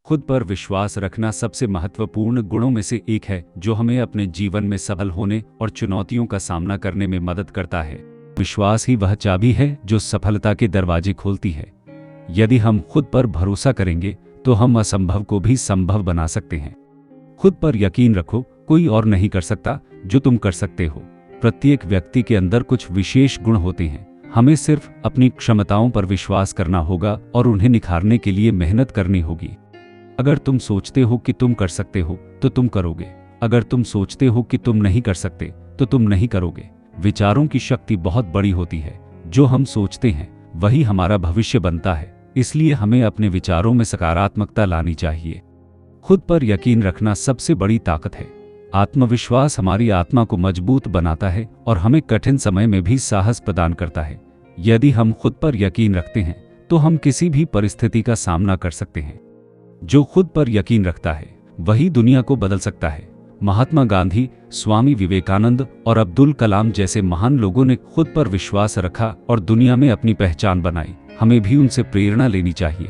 खुद पर विश्वास रखना सबसे महत्वपूर्ण गुणों में से एक है जो हमें अपने जीवन में सफल होने और चुनौतियों का सामना करने में मदद करता है। विश्वास ही वह चाबी है जो सफलता के दरवाजे खोलती है। यदि हम खुद पर भरोसा करेंगे तो हम असंभव को भी संभव बना सकते हैं। खुद पर यकीन रखो, कोई और नहीं कर सकता जो तुम कर सकते हो। प्रत्येक व्यक्ति के अंदर कुछ विशेष गुण होते हैं। हमें सिर्फ अपनी क्षमताओं पर विश्वास करना होगा और उन्हें निखारने के लिए मेहनत करनी होगी। अगर तुम सोचते हो कि तुम कर सकते हो तो तुम करोगे। अगर तुम सोचते हो कि तुम नहीं कर सकते तो तुम नहीं करोगे। विचारों की शक्ति बहुत बड़ी होती है। जो हम सोचते हैं वही हमारा भविष्य बनता है। इसलिए हमें अपने विचारों में सकारात्मकता लानी चाहिए। खुद पर यकीन रखना सबसे बड़ी ताकत है। आत्मविश्वास हमारी आत्मा को मजबूत बनाता है और हमें कठिन समय में भी साहस प्रदान करता है। यदि हम खुद पर यकीन रखते हैं तो हम किसी भी परिस्थिति का सामना कर सकते हैं। जो खुद पर यकीन रखता है वही दुनिया को बदल सकता है। महात्मा गांधी, स्वामी विवेकानंद और अब्दुल कलाम जैसे महान लोगों ने खुद पर विश्वास रखा और दुनिया में अपनी पहचान बनाई। हमें भी उनसे प्रेरणा लेनी चाहिए।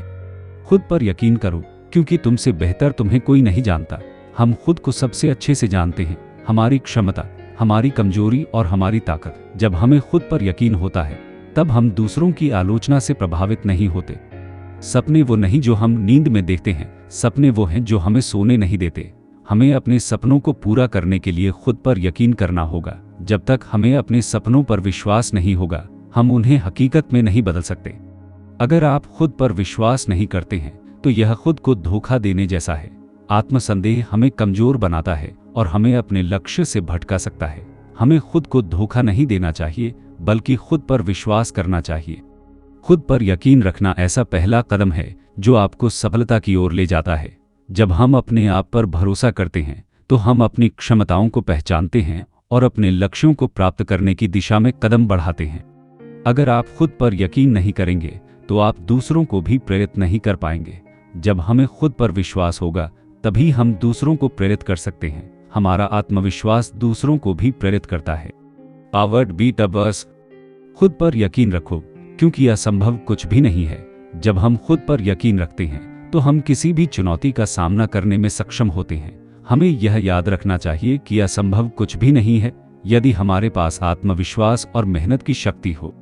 खुद पर यकीन करो, क्योंकि तुमसे बेहतर तुम्हें कोई नहीं जानता। हम खुद को सबसे अच्छे से जानते हैं, हमारी क्षमता, हमारी कमजोरी और हमारी ताकत। जब हमें खुद पर यकीन होता है तब हम दूसरों की आलोचना से प्रभावित नहीं होते। सपने वो नहीं जो हम नींद में देखते हैं, सपने वो हैं जो हमें सोने नहीं देते। हमें अपने सपनों को पूरा करने के लिए खुद पर यकीन करना होगा। जब तक हमें अपने सपनों पर विश्वास नहीं होगा, हम उन्हें हकीकत में नहीं बदल सकते। अगर आप खुद पर विश्वास नहीं करते हैं तो यह खुद को धोखा देने जैसा है। आत्मसंदेह हमें कमजोर बनाता है और हमें अपने लक्ष्य से भटका सकता है। हमें खुद को धोखा नहीं देना चाहिए, बल्कि खुद पर विश्वास करना चाहिए। खुद पर यकीन रखना ऐसा पहला कदम है जो आपको सफलता की ओर ले जाता है। जब हम अपने आप पर भरोसा करते हैं तो हम अपनी क्षमताओं को पहचानते हैं और अपने लक्ष्यों को प्राप्त करने की दिशा में कदम बढ़ाते हैं। अगर आप खुद पर यकीन नहीं करेंगे तो आप दूसरों को भी प्रेरित नहीं कर पाएंगे। जब हमें खुद पर विश्वास होगा तभी हम दूसरों को प्रेरित कर सकते हैं। हमारा आत्मविश्वास दूसरों को भी प्रेरित करता है। Powered by tubers. खुद पर यकीन रखो, क्योंकि असंभव कुछ भी नहीं है। जब हम खुद पर यकीन रखते हैं तो हम किसी भी चुनौती का सामना करने में सक्षम होते हैं। हमें यह याद रखना चाहिए कि असंभव कुछ भी नहीं है यदि हमारे पास आत्मविश्वास और मेहनत की शक्ति हो।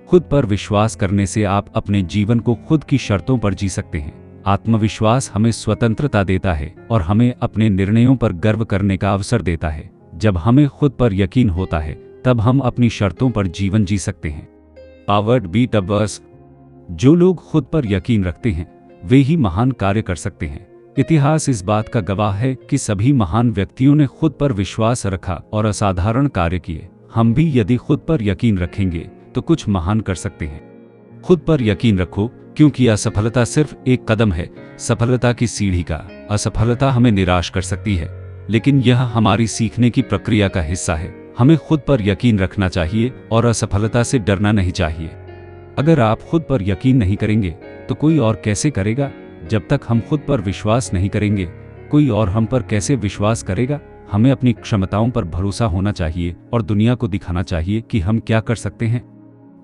खुद पर विश्वास करने से आप अपने जीवन को खुद की शर्तों पर जी सकते हैं। आत्मविश्वास हमें स्वतंत्रता देता है और हमें अपने निर्णयों पर गर्व करने का अवसर देता है। जब हमें खुद पर यकीन होता है तब हम अपनी शर्तों पर जीवन जी सकते हैं। Powered by tubers. जो लोग खुद पर यकीन रखते हैं वे ही महान कार्य कर सकते हैं। इतिहास इस बात का गवाह है कि सभी महान व्यक्तियों ने खुद पर विश्वास रखा और असाधारण कार्य किए। हम भी यदि खुद पर यकीन रखेंगे तो कुछ महान कर सकते हैं। खुद पर यकीन रखो, क्योंकि असफलता सिर्फ एक कदम है सफलता की सीढ़ी का। असफलता हमें निराश कर सकती है, लेकिन यह हमारी सीखने की प्रक्रिया का हिस्सा है। हमें खुद पर यकीन रखना चाहिए और असफलता से डरना नहीं चाहिए। अगर आप खुद पर यकीन नहीं करेंगे तो कोई और कैसे करेगा? जब तक हम खुद पर विश्वास नहीं करेंगे, कोई और हम पर कैसे विश्वास करेगा? हमें अपनी क्षमताओं पर भरोसा होना चाहिए और दुनिया को दिखाना चाहिए कि हम क्या कर सकते हैं।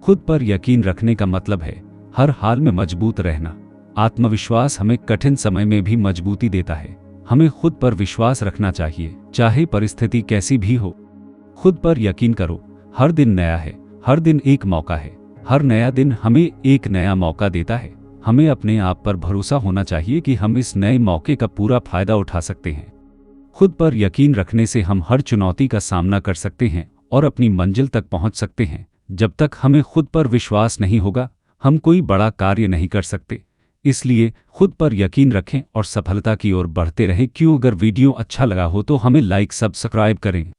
खुद पर यकीन रखने का मतलब है हर हाल में मजबूत रहना। आत्मविश्वास हमें कठिन समय में भी मजबूती देता है। हमें खुद पर विश्वास रखना चाहिए, चाहे परिस्थिति कैसी भी हो। खुद पर यकीन करो, हर दिन नया है, हर दिन एक मौका है। हर नया दिन हमें एक नया मौका देता है। हमें अपने आप पर भरोसा होना चाहिए कि हम इस नए मौके का पूरा फायदा उठा सकते हैं। खुद पर यकीन रखने से हम हर चुनौती का सामना कर सकते हैं और अपनी मंजिल तक पहुंच सकते हैं। जब तक हमें खुद पर विश्वास नहीं होगा, हम कोई बड़ा कार्य नहीं कर सकते। इसलिए खुद पर यकीन रखें और सफलता की ओर बढ़ते रहें। अगर वीडियो अच्छा लगा हो तो हमें लाइक सब्सक्राइब करें।